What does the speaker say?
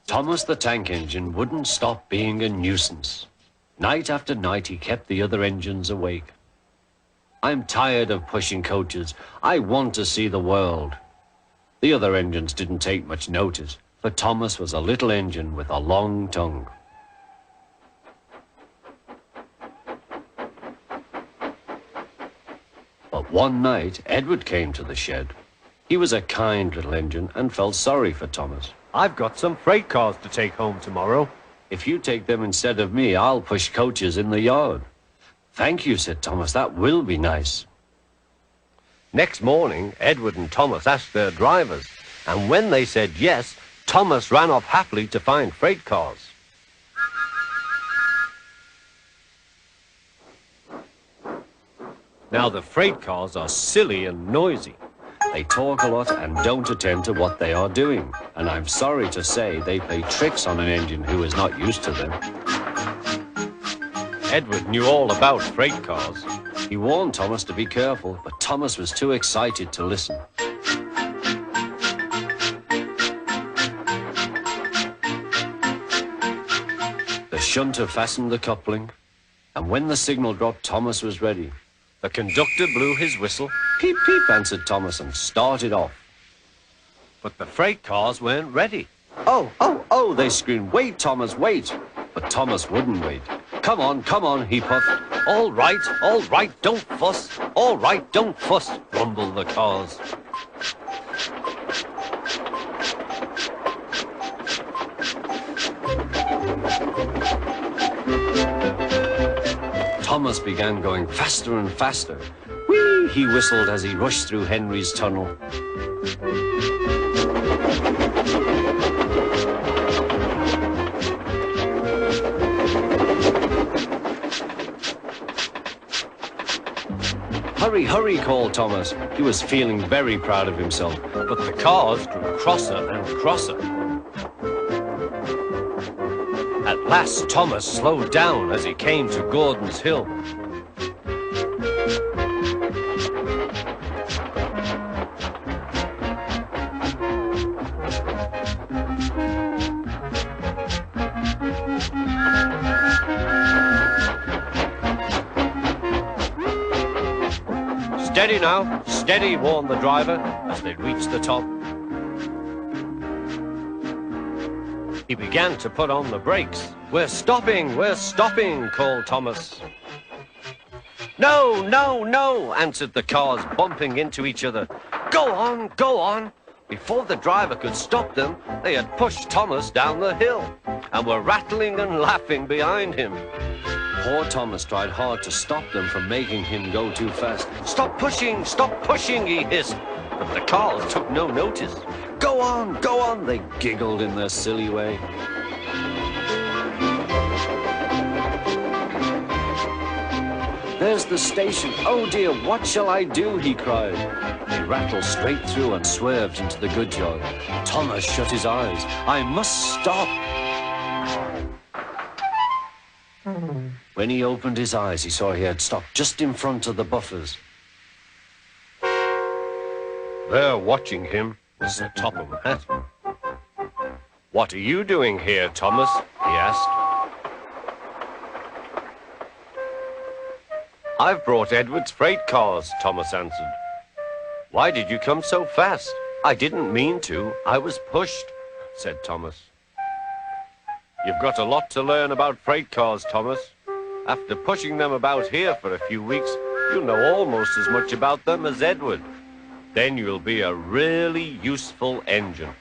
Thomas the tank engine wouldn't stop being a nuisance. Night after night, he kept the other engines awake. I'm tired of pushing coaches. I want to see the world. The other engines didn't take much notice, for Thomas was a little engine with a long tongue. But one night, Edward came to the shed. He was a kind little engine and felt sorry for Thomas. I've got some freight cars to take home tomorrow. If you take them instead of me, I'll push coaches in the yard. Thank you, said Thomas. That will be nice. Next morning, Edward and Thomas asked their drivers, and when they said yes, Thomas ran off happily to find freight cars. Now, the freight cars are silly and noisy. They talk a lot and don't attend to what they are doing. And I'm sorry to say they play tricks on an engine who is not used to them. Edward knew all about freight cars. He warned Thomas to be careful, but Thomas was too excited to listen. The shunter fastened the coupling, and when the signal dropped, Thomas was ready. The conductor blew his whistle. Peep, peep, answered Thomas and started off. But the freight cars weren't ready. Oh, oh, oh, they screamed. Wait, Thomas, wait. But Thomas wouldn't wait. Come on, he puffed. All right, don't fuss. All right, don't fuss, grumbled the cars. Thomas began going faster and faster. Whee! He whistled as he rushed through Henry's tunnel. Hurry, hurry, called Thomas. He was feeling very proud of himself. But the cars grew crosser and crosser. At last, Thomas slowed down as he came to Gordon's Hill. Steady now, steady, warned the driver as they reached the top. He began to put on the brakes. We're stopping, called Thomas. No, no, no, answered the cars, bumping into each other. Go on, go on. Before the driver could stop them, they had pushed Thomas down the hill and were rattling and laughing behind him. Poor Thomas tried hard to stop them from making him go too fast. Stop pushing, he hissed. But the cars took no notice. Go on, they giggled in their silly way. There's the station. Oh dear, what shall I do? He cried. They rattled straight through and swerved into the goods yard. Thomas shut his eyes. I must stop. When he opened his eyes, he saw he had stopped just in front of the buffers. There, watching him, was the Topham Hatt. What are you doing here, Thomas? He asked. I've brought Edward's freight cars, Thomas answered. Why did you come so fast? I didn't mean to. I was pushed, said Thomas. You've got a lot to learn about freight cars, Thomas. After pushing them about here for a few weeks, you'll know almost as much about them as Edward. Then you'll be a really useful engine.